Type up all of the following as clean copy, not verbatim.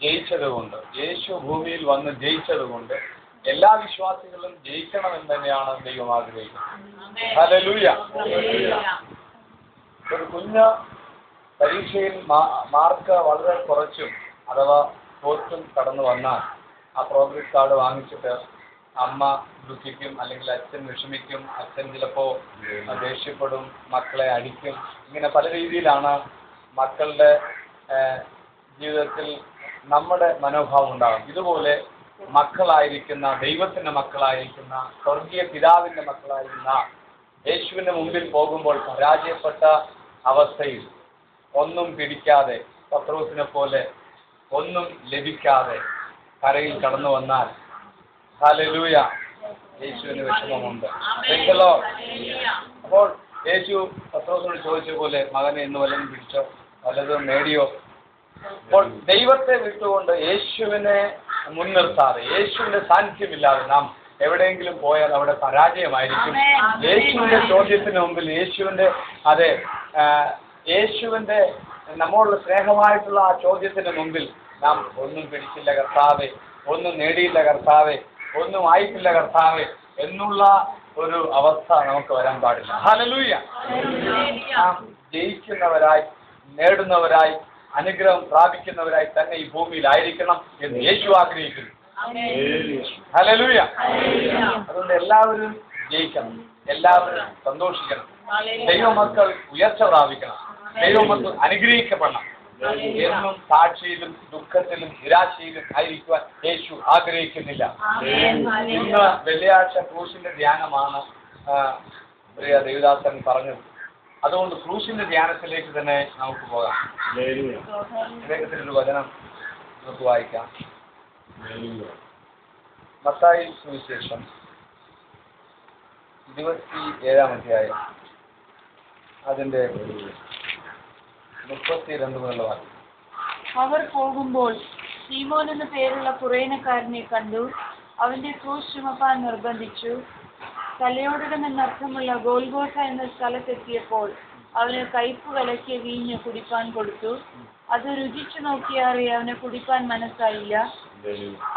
ജയിച്ചതുകൊണ്ട്, യേശു ഭൂമിയിൽ വന്ന് ജയിച്ചതുകൊണ്ട് എല്ലാ വിശ്വാസികളും ജയിക്കണമെന്ന് തന്നെയാണ് ദൈവം ആഗ്രഹിക്കുന്നത്. ഹല്ലേലൂയ. ഒരു കുഞ്ഞ് പരീക്ഷയിൽ മാർക്ക് വളരെ കുറച്ചും അഥവാ തോറ്റും കടന്നു വന്നാൽ ആ പ്രോഗ്രസ് കാർഡ് വാങ്ങിച്ചിട്ട് അമ്മ ദുഃഖിക്കും, അല്ലെങ്കിൽ അച്ഛൻ വിഷമിക്കും, അച്ഛൻ ചിലപ്പോൾ ദേഷ്യപ്പെടും, മക്കളെ അടിക്കും. ഇങ്ങനെ പല രീതിയിലാണ് മക്കളുടെ ജീവിതത്തിൽ നമ്മുടെ മനോഭാവം ഉണ്ടാകും. ഇതുപോലെ മക്കളായിരിക്കുന്ന, ദൈവത്തിൻ്റെ മക്കളായിരിക്കുന്ന, സ്വർഗീയ പിതാവിൻ്റെ മക്കളായിരുന്ന യേശുവിൻ്റെ മുമ്പിൽ പോകുമ്പോൾ പരാജയപ്പെട്ട അവസ്ഥയിൽ ഒന്നും പിടിക്കാതെ, പത്രോസിനെ പോലെ ഒന്നും ലഭിക്കാതെ കരയിൽ കടന്നു വന്നാൽ ഹല്ലേലൂയ, യേശുവിന് വിഷമമുണ്ട്. അപ്പോൾ യേശു പത്രോസിനോട് ചോദിച്ച പോലെ, മകനെ ഇന്ന് വല്ലതും പിടിച്ചോ, വല്ലതും നേടിയോ? അപ്പോൾ ദൈവത്തെ വിട്ടുകൊണ്ട് യേശുവിനെ മുൻനിർത്താതെ, യേശുവിന്റെ സാന്നിധ്യമില്ലാതെ നാം എവിടെയെങ്കിലും പോയാൽ അവിടെ പരാജയമായിരിക്കും. യേശുവിന്റെ ചോദ്യത്തിന് മുമ്പിൽ, യേശുവിന്റെ നമ്മോടുള്ള സ്നേഹമായിട്ടുള്ള ആ ചോദ്യത്തിന് മുമ്പിൽ നാം ഒന്നും പിടിച്ചില്ല കർത്താവേ, ഒന്നും നേടിയില്ല കർത്താവേ, ഒന്നും ആയിട്ടില്ല കർത്താവേ എന്നുള്ള ഒരു അവസ്ഥ നമുക്ക് വരാൻ പാടില്ല. ഹല്ലേലൂയ. നാം ജയിക്കുന്നവരായി, നേടുന്നവരായി, അനുഗ്രഹം പ്രാപിക്കുന്നവരായി തന്നെ ഈ ഭൂമിയിലായിരിക്കണം എന്ന് യേശു ആഗ്രഹിക്കുന്നു. ഹല്ലേലൂയ. അതുകൊണ്ട് എല്ലാവരും ജയിക്കണം, എല്ലാവരും സന്തോഷിക്കണം, ദൈവമക്കൾ ഉയർച്ച പ്രാപിക്കണം, ദൈവമക്കൾ അനുഗ്രഹിക്കപ്പെടണം. എന്നും സാക്ഷിയിലും ദുഃഖത്തിലും നിരാശയിലും ആയിരിക്കുവാൻ യേശു ആഗ്രഹിക്കുന്നില്ല. ഇന്ന് വെള്ളിയാഴ്ച ക്രൂശിന്റെ ധ്യാനമാണ് പ്രിയ ദേവദാസൻ പറഞ്ഞത്. അതുകൊണ്ട് ക്രൂശിന്റെ ധ്യാനത്തിലേക്ക് തന്നെ നമുക്ക് പോകാം. വേഗത്തിലൊരു വചനം നമുക്ക് വായിക്കാം. മത്തായി സുവിശേഷം 27-ാം അധ്യായം അതിന്റെ 32 മുതലുള്ള വാക്യം. അവർ പോകുമ്പോൾ ശീമോൻ എന്ന പേരുള്ള കുറേനക്കാരനെ കണ്ടു. അവന്റെ ക്രൂശ് ചുമപ്പാൻ നിർബന്ധിച്ചു. തലയോടകം എന്നർത്ഥമുള്ള ഗോൽഗോഥ എന്ന സ്ഥലത്തെത്തിയപ്പോൾ അവന് കയ്പ് കലക്കിയ വീഞ്ഞ് കുടിപ്പാൻ കൊടുത്തു. അത് രുചിച്ചു നോക്കിയാറെ അവനെ കുടിപ്പാൻ മനസ്സായില്ല.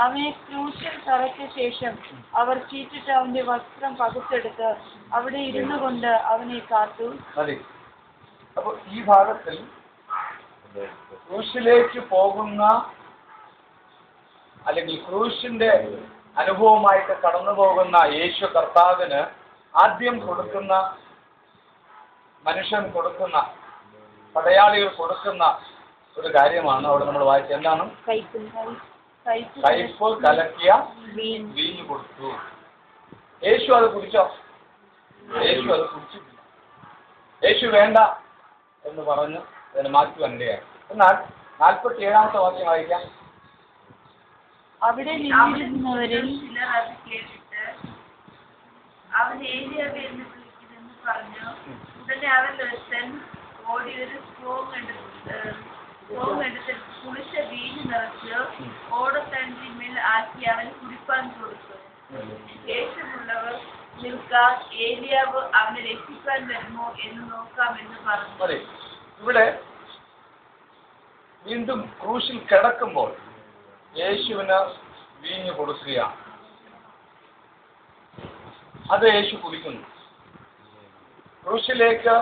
അവനെ ക്രൂശിൽ തറച്ച ശേഷം അവർ ചീറ്റിട്ട് അവന്റെ വസ്ത്രം പകുത്തെടുത്ത് അവിടെ ഇരുന്നു കൊണ്ട് അവനെ കാത്തു. അപ്പോൾ ഈ ഭാഗത്തിൽ ക്രൂശിലേക്ക് പോകുന്ന, അല്ലെങ്കിൽ ക്രൂശിന്റെ അനുഭവമായിട്ട് കടന്നു പോകുന്ന യേശു കർത്താവിന് ആദ്യം കൊടുക്കുന്ന, മനുഷ്യൻ കൊടുക്കുന്ന, പടയാളികൾ കൊടുക്കുന്ന ഒരു കാര്യമാണ് അവിടെ നമ്മൾ വായിച്ചത്. എന്താണ്? കയ്പ് കലക്കിയ വീഞ്ഞ് കൊടുത്തു. യേശു അത് കുടിച്ചോ? യേശു അത് കുടിച്ചിട്ടില്ല. യേശു വേണ്ട എന്ന് പറഞ്ഞ് അതിനെ മാറ്റുവാൻ ഇടയായി. എന്നാൽ 47-ാമത്തെ വാക്യം വായിക്കാം. അവിടെ നിന്നിരുന്നവരിൽ ചിലർ അത് കേട്ടിട്ട് അവൻ ഏലിയാവ് എന്ന് വിളിക്കുന്നെന്ന് പറഞ്ഞു. ഉടനെ അവൻ ഒരുത്തൻ ഓടി ഒരു സ്ട്രോങ് എടുത്ത് കുളിച്ച വീഞ്ഞ് നിറച്ച് ഓടത്തണ്ടിന്മേൽ ആക്കി അവന് കുടിപ്പാൻ കൊടുത്തു. ശേഷമുള്ളവർ നിൽക്കാം, ഏലിയാവ് അവനെ രക്ഷിക്കാൻ വരുമോ എന്ന് നോക്കാമെന്ന് പറഞ്ഞു. ഇവിടെ വീണ്ടും ക്രൂശിൽ കിടക്കുമ്പോൾ യേശുവിന് വീഞ്ഞ് കൊടുക്കുകയാണ്. അത് യേശു കുടിക്കുന്നു. ക്രൂശിലേക്ക്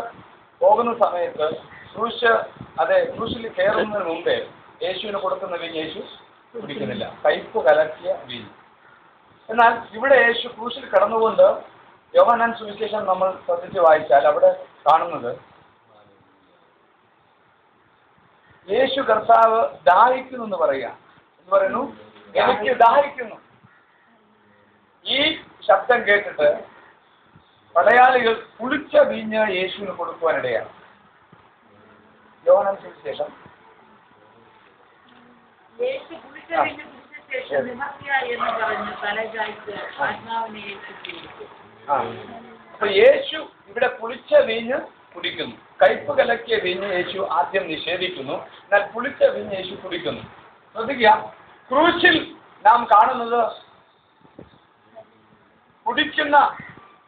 പോകുന്ന സമയത്ത് ക്രൂശിൽ കയറുന്നതിന് മുമ്പേ യേശുവിന് കൊടുക്കുന്ന വീഞ്ഞ് യേശു കുടിക്കുന്നില്ല, കയ്പ് കലക്കിയ വീഞ്ഞ്. എന്നാൽ ഇവിടെ യേശു ക്രൂശിൽ കിടന്നുകൊണ്ട് യോഹന്നാൻ സുവിശേഷം നമ്മൾ ശ്രദ്ധിച്ച് വായിച്ചാൽ അവിടെ കാണുന്നത്, യേശു കർത്താവ് ദാഹിക്കുന്നു എന്ന് പറയുക. എന്ന് പറയുന്നു, എനിക്ക് ദാഹിക്കുന്നു. ഈ ശബ്ദം കേട്ടിട്ട് പടയാളികൾ പുളിച്ച വീഞ്ഞ് യേശുവിന് കൊടുക്കുവാനിടയാണ്. യോഹന്നാൻ സുവിശേഷം അപ്പൊ യേശു ഇവിടെ പുളിച്ച വീഞ്ഞ് കുടിക്കുന്നു. കയ്പ് കലക്കിയ വീഞ്ഞ് യേശു ആദ്യം നിഷേധിക്കുന്നു. എന്നാൽ പുളിച്ച വീഞ്ഞ് യേശു കുടിക്കുന്നു. ശ്രദ്ധിക്കുക, ക്രൂശിൽ നാം കാണുന്നത് കുടിക്കുന്ന,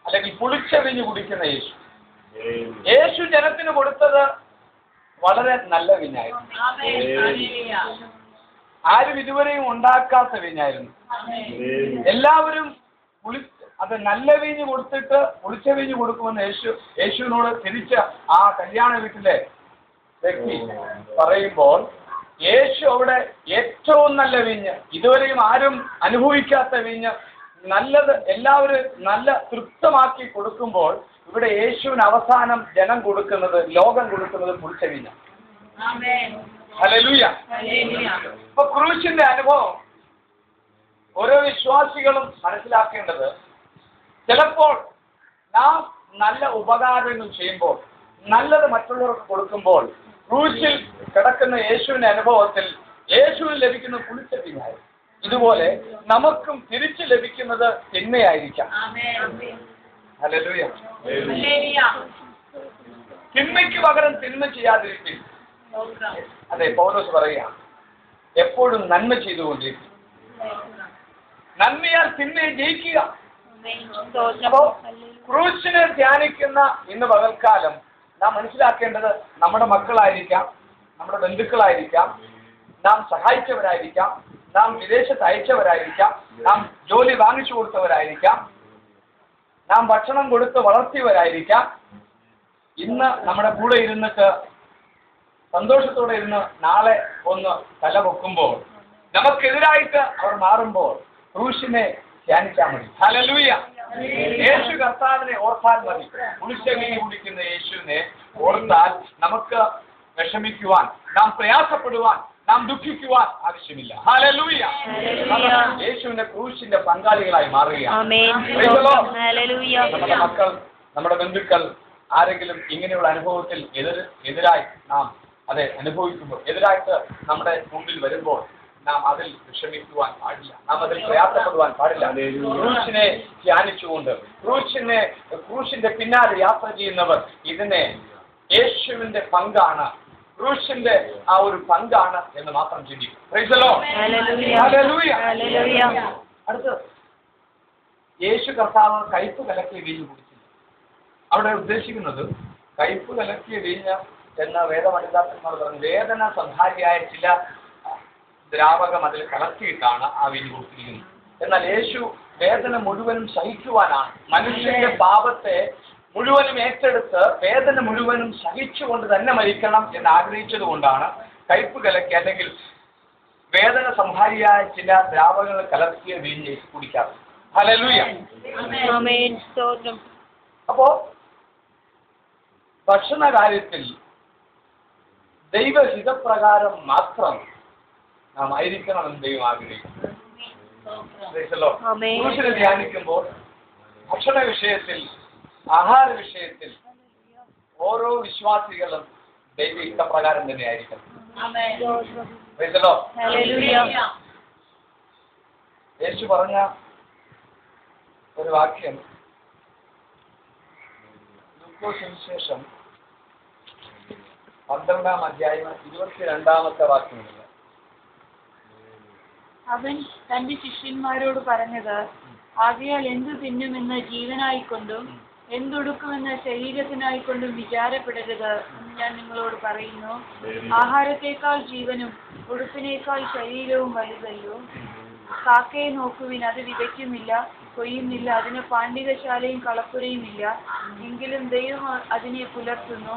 അല്ലെങ്കിൽ പുളിച്ച വീഞ്ഞ് കുടിക്കുന്ന യേശു. യേശു ജനത്തിന് കൊടുത്തത് വളരെ നല്ല വീഞ്ഞായിരുന്നു. ആരും ഇതുവരെയും ഉണ്ടാക്കാത്ത വീഞ്ഞായിരുന്നു. എല്ലാവരും അത് നല്ല വീഞ്ഞ് കൊടുത്തിട്ട് പുളിച്ച വീഞ്ഞ് കൊടുക്കുമെന്ന് യേശുവിനോട് തിരിച്ച ആ കല്യാണ വീട്ടിലെ വ്യക്തി പറയുമ്പോൾ യേശു അവിടെ ഏറ്റവും നല്ല വീഞ്ഞ്, ഇതുവരെയും ആരും അനുഭവിക്കാത്ത വീഞ്ഞ്, നല്ലത് എല്ലാവരും നല്ല തൃപ്തമാക്കി കൊടുക്കുമ്പോൾ ഇവിടെ യേശുവിന് അവസാനം ജനം കൊടുക്കുന്നത്, ലോകം കൊടുക്കുന്നത് പുളിച്ച വീഞ്ഞ്. ഹല്ലേലൂയ. ഇപ്പൊ ക്രൂശിന്റെ അനുഭവം ഓരോ വിശ്വാസികളും മനസ്സിലാക്കേണ്ടത്, ചിലപ്പോൾ നാം നല്ല ഉപകാരങ്ങൾ ചെയ്യുമ്പോൾ, നല്ലത് മറ്റുള്ളവർക്ക് കൊടുക്കുമ്പോൾ, ക്രൂശിൽ കിടക്കുന്ന യേശുവിന്റെ അനുഭവത്തിൽ യേശുവിന് ലഭിക്കുന്ന പുളിച്ച വീഞ്ഞായി, ഇതുപോലെ നമുക്കും തിരിച്ചു ലഭിക്കുന്നത് തിന്മയായിരിക്കാം. ഹല്ലേലൂയ. തിന്മയ്ക്ക് പകരം തിന്മ ചെയ്യാതിരിക്കും. അതെ, പൗലോസ് പറയുക, എപ്പോഴും നന്മ ചെയ്തുകൊണ്ടിരിക്കും. നന്മയാൽ തിന്മയെ ജയിക്കുക. അപ്പോ ക്രൂശിനെ ധ്യാനിക്കുന്ന ഇന്ന് പകൽക്കാലം നാം മനസ്സിലാക്കേണ്ടത്, നമ്മുടെ മക്കളായിരിക്കാം, നമ്മുടെ ബന്ധുക്കളായിരിക്കാം, നാം സഹായിച്ചവരായിരിക്കാം, നാം വിദേശത്ത് അയച്ചവരായിരിക്കാം, നാം ജോലി വാങ്ങിച്ചു കൊടുത്തവരായിരിക്കാം, നാം ഭക്ഷണം കൊടുത്ത് വളർത്തിയവരായിരിക്കാം. ഇന്ന് നമ്മുടെ കൂടെ ഇരുന്നിട്ട് സന്തോഷത്തോടെ ഇരുന്ന് നാളെ ഒന്ന് തല പൊക്കുമ്പോൾ, നമുക്കെതിരായിട്ട് അവർ മാറുമ്പോൾ ക്രൂശിനെ ധ്യാനിച്ചാൽ മതി. ഹല്ലേലൂയ. യേശു കർത്താവിനെ ഓർത്താൽ മതി. പുളിച്ചവീഞ്ഞ് കുടിക്കുന്ന യേശുവിനെ ഓർത്താൽ നമുക്ക് വിഷമിക്കുവാൻ, നാം പ്രയാസപ്പെടുവാൻ, നാം ദുഃഖിക്കുവാൻ ആവശ്യമില്ല. ഹല്ലേലൂയ. യേശുവിന്റെ ക്രൂശിന്റെ പങ്കാളികളായി മാറുകയാണ്. നമ്മുടെ മക്കൾ, നമ്മുടെ ബന്ധുക്കൾ ആരെങ്കിലും ഇങ്ങനെയുള്ള അനുഭവത്തിൽ എതിരായി നാം അനുഭവിക്കുമ്പോൾ, എതിരായിട്ട് നമ്മുടെ മുമ്പിൽ വരുമ്പോൾ നാം അതിൽ വിഷമിക്കുവാൻ പാടില്ല, നാം അതിൽ പ്രയാസപ്പെടുവാൻ പാടില്ല. ക്രൂശിനെ ധ്യാനിച്ചുകൊണ്ട് ക്രൂശിന്റെ പിന്നാലെ യാത്ര ചെയ്യുന്നവർ ഇതിനെ യേശുവിന്റെ പങ്കാണ്, ക്രൂശിന്റെ ആ ഒരു പങ്കാണ് എന്ന് മാത്രം ചിന്തിക്കും. Praise the Lord. ഹല്ലേലൂയ. അടുത്ത്, യേശു കർത്താവ് കയ്പ് കലക്കിയ വീഞ്ഞ് കുടിച്ചില്ല. അവിടെ ഉദ്ദേശിക്കുന്നത് കയ്പ് കലക്കിയ വീഞ്ഞ് എന്ന വേദപണ്ഡിതന്മാർ പറഞ്ഞു, വേദന സംഹാരിയായ ചില ദ്രാവകം അതിൽ കലർത്തിയിട്ടാണ് ആ വീഞ്ഞ് കുടിച്ചിരിക്കുന്നത്. എന്നാൽ യേശു വേദന മുഴുവനും സഹിക്കുവാനാണ്, മനുഷ്യന്റെ പാപത്തെ മുഴുവനും ഏറ്റെടുത്ത് വേദന മുഴുവനും സഹിച്ചുകൊണ്ട് തന്നെ മരിക്കണം എന്ന് ആഗ്രഹിച്ചത് കൊണ്ടാണ് കയ്പ് കലക്കി അല്ലെങ്കിൽ വേദന സംഹാരിയായ ചില ദ്രാവകങ്ങൾ കലർത്തിയ വീഞ്ഞ് കുടിക്കാറ്. ഹല്ലേലൂയ. അപ്പോ ഭക്ഷണ കാര്യത്തിൽ ദൈവഹിതപ്രകാരം മാത്രം നാം ആയിരിക്കണമെന്ന് ദൈവം ആഗ്രഹിക്കുന്നു. ക്രൂശിനെ ധ്യാനിക്കുമ്പോൾ ഭക്ഷണ വിഷയത്തിൽ, ആഹാര വിഷയത്തിൽ ഓരോ വിശ്വാസികളും ദൈവ ഇഷ്ടപ്രകാരം തന്നെ ആയിരിക്കണം. യേശു പറഞ്ഞ ഒരു വാക്യം ലൂക്കോസ് സുവിശേഷം 12-ാം അധ്യായം 22-ാമത്തെ വാക്യമുണ്ട്. അവൻ തന്റെ ശിഷ്യന്മാരോട് പറഞ്ഞത്, ആകയാൽ എന്തു തിന്നുമെന്ന് ജീവനായിക്കൊണ്ടും എന്തൊടുക്കുമെന്ന് ശരീരത്തിനായിക്കൊണ്ടും വിചാരപ്പെടരുത് എന്ന് ഞാൻ നിങ്ങളോട് പറയുന്നു. ആഹാരത്തേക്കാൾ ജീവനും ഉടുപ്പിനേക്കാൾ ശരീരവും വലുതല്ലോ. കാക്കയെ നോക്കുവിൻ, അത് വിതയ്ക്കുന്നില്ല, കൊയ്യുന്നില്ല, അതിന് പാണ്ഡികശാലയും കളപ്പുരയും ഇല്ല, എങ്കിലും ദൈവം അതിനെ പുലർത്തുന്നു.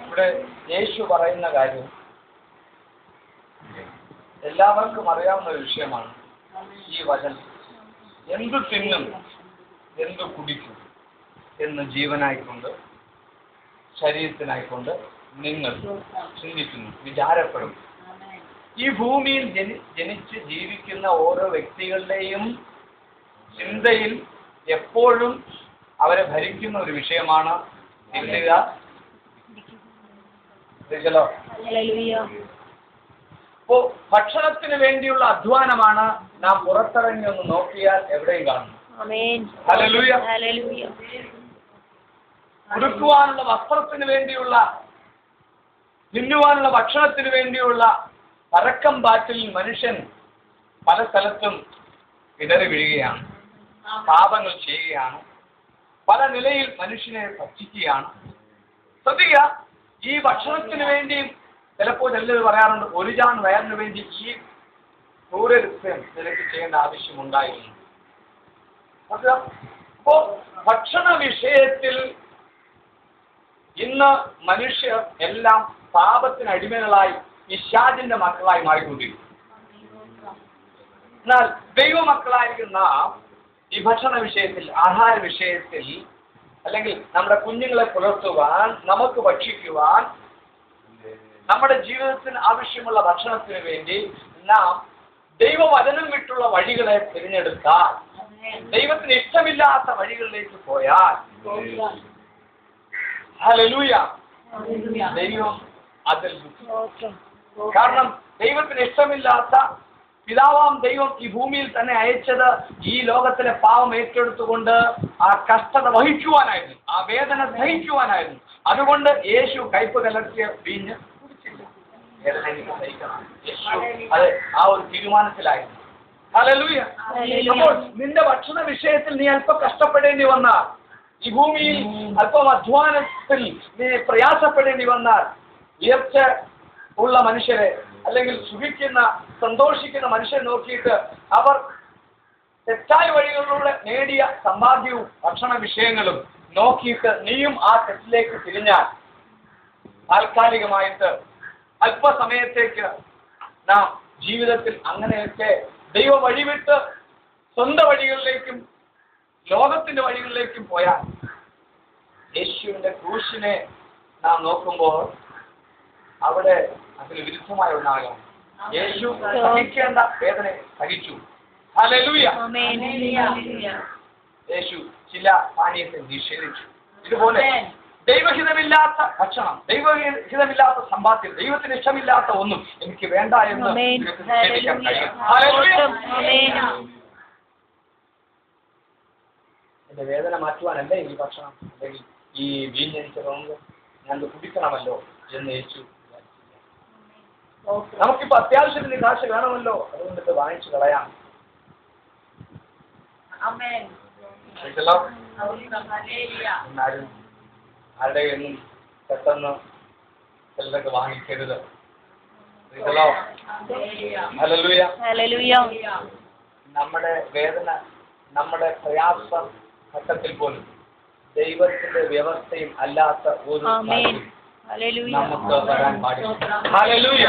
ഇവിടെ യേശു പറയുന്ന കാര്യം എല്ലാവർക്കും അറിയാവുന്ന ഒരു വിഷയമാണ്. ഈ വചനം, എന്തു തിന്നും എന്തു കുടിക്കും എന്ന് ജീവനായിക്കൊണ്ട് ശരീരത്തിനായിക്കൊണ്ട് നിങ്ങൾ ചിന്തിക്കുന്നു, വിചാരപ്പെടും. ഈ ഭൂമിയിൽ ജനിച്ച് ജീവിക്കുന്ന ഓരോ വ്യക്തികളുടെയും ചിന്തയിൽ എപ്പോഴും അവരെ ഭരിക്കുന്ന ഒരു വിഷയമാണ് തിന്നുക. അപ്പോ ഭക്ഷണത്തിന് വേണ്ടിയുള്ള അധ്വാനമാണ് നാം പുറത്തിറങ്ങി ഒന്ന് നോക്കിയാൽ എവിടെയും കാണുന്നു. ഹല്ലേലൂയ. ഉടുക്കുവാനുള്ള വസ്ത്രത്തിന് വേണ്ടിയുള്ള, തിന്നുവാനുള്ള ഭക്ഷണത്തിന് വേണ്ടിയുള്ള പരക്കം പാറ്റിൽ മനുഷ്യൻ പല സ്ഥലത്തും ഇടറി വീഴുകയാണ്, പാപങ്ങൾ ചെയ്യുകയാണ്, പല നിലയിൽ മനുഷ്യനെ ഭക്ഷിക്കുകയാണ്. ശ്രദ്ധിക്കുക, ഈ ഭക്ഷണത്തിന് വേണ്ടിയും ചിലപ്പോൾ ചിലർ പറയാറുണ്ട്, ഒരു ജാൺ വയറിന് വേണ്ടി ഈ ക്രൂരകൃത്യം നിനക്ക് ചെയ്യേണ്ട ആവശ്യമുണ്ടായിരുന്നു. അപ്പോ ഭക്ഷണ വിഷയത്തിൽ ഇന്ന് മനുഷ്യർ എല്ലാം പാപത്തിന് അടിമകളായി പിശാചിന്റെ മക്കളായി മാറിക്കൊണ്ടിരിക്കും. എന്നാൽ ദൈവമക്കളായിരിക്കുന്ന ഈ ഭക്ഷണ വിഷയത്തിൽ, ആഹാര വിഷയത്തിൽ, അല്ലെങ്കിൽ നമ്മുടെ കുഞ്ഞുങ്ങളെ പുലർത്തുവാൻ, നമുക്ക് ഭക്ഷിക്കുവാൻ, നമ്മുടെ ജീവിതത്തിന് ആവശ്യമുള്ള ഭക്ഷണത്തിന് വേണ്ടി നാം ദൈവവചനം വിട്ടുള്ള വഴികളെ തിരഞ്ഞെടുത്താൽ, ദൈവത്തിന് ഇഷ്ടമില്ലാത്ത വഴികളിലേക്ക് പോയാൽ, ഹല്ലേലൂയ, ദൈവം അതിൽ ദുഃഖിക്കും. കാരണം ദൈവത്തിന് ഇഷ്ടമില്ലാത്ത പിതാവാം ദൈവം ഈ ഭൂമിയിൽ തന്നെ അയച്ചത് ഈ ലോകത്തിലെ പാവം ഏറ്റെടുത്തുകൊണ്ട് ആ കഷ്ടത വഹിക്കുവാനായിരുന്നു, ആ വേദന സഹിക്കുവാനായിരുന്നു. അതുകൊണ്ട് യേശു കയ്പ് കലർത്തിയ വീഞ്ഞ് കുടിച്ചില്ല. വേദന എനിക്ക് സഹിക്കണം, യേശു അത് ആ ഒരു തീരുമാനത്തിലായിരുന്നു. ഹല്ലേലൂയ. അപ്പോൾ നിന്റെ ഭക്ഷണ വിഷയത്തിൽ നീ അല്പം കഷ്ടപ്പെടേണ്ടി വന്നാൽ, ഈ ഭൂമിയിൽ അല്പം അധ്വാനത്തിൽ നീ പ്രയാസപ്പെടേണ്ടി വന്നാൽ, ഉയർച്ച ഉള്ള മനുഷ്യരെ അല്ലെങ്കിൽ സുഖിക്കുന്ന, സന്തോഷിക്കുന്ന മനുഷ്യരെ നോക്കിയിട്ട് അവർ തെറ്റായ വഴികളിലൂടെ നേടിയ സമ്പാദ്യവും ഭക്ഷണ വിഷയങ്ങളും നോക്കിയിട്ട് നീയും ആ തെറ്റിലേക്ക് തിരിഞ്ഞാൽ, താൽക്കാലികമായിട്ട് അല്പസമയത്തേക്ക് നാം ജീവിതത്തിൽ അങ്ങനെയൊക്കെ ദൈവ വഴിവിട്ട് സ്വന്തം വഴികളിലേക്കും ലോകത്തിന്റെ വഴികളിലേക്കും പോയാൽ, യേശുവിന്റെ ക്രൂശിനെ നാം നോക്കുമ്പോൾ അവിടെ അതിന് വിരുദ്ധമായ ഒന്നാകാം. യേശു സഹിക്കേണ്ട വേദന സഹിച്ചു. ഹല്ലേലൂയ. യേശു ചില പാനീയത്തെ നിഷേധിച്ചു. ഇതുപോലെ ദൈവഹിതമില്ലാത്ത ഭക്ഷണം, ദൈവഹിതമില്ലാത്ത സമ്പാദ്യം, ദൈവത്തിന് ഇഷ്ടമില്ലാത്ത ഒന്നും എനിക്ക് വേണ്ട എന്ന് നിങ്ങൾക്ക് നിഷേധിക്കാൻ കഴിയും. ഹല്ലേലൂയ. എന്റെ വേദന മാറ്റുവാനല്ലേ ഈ ഭക്ഷണം, അല്ലെങ്കിൽ ഈ വീഞ്ഞ് എനിക്ക് തോന്നുന്നത് ഞാൻ കുടിക്കണമല്ലോ എന്ന് യേശു. നമുക്കിപ്പോ അത്യാവശ്യത്തിന് കാശ് വേണമല്ലോ, അതുകൊണ്ട് വാങ്ങിച്ചു കളയാം. എന്നാലും ആരുടെ ഒന്നും പെട്ടെന്ന് ചിലതൊക്കെ വാങ്ങിക്കരുത്. ഹല്ലേലൂയ. നമ്മുടെ വേദന, നമ്മുടെ പ്രയാസ ഘട്ടത്തിൽ പോലും ദൈവത്തിന്റെ വ്യവസ്ഥയും അല്ലാത്ത ഒരു നമുക്ക് വരാൻ പാടില്ല. ഹല്ലേലൂയ.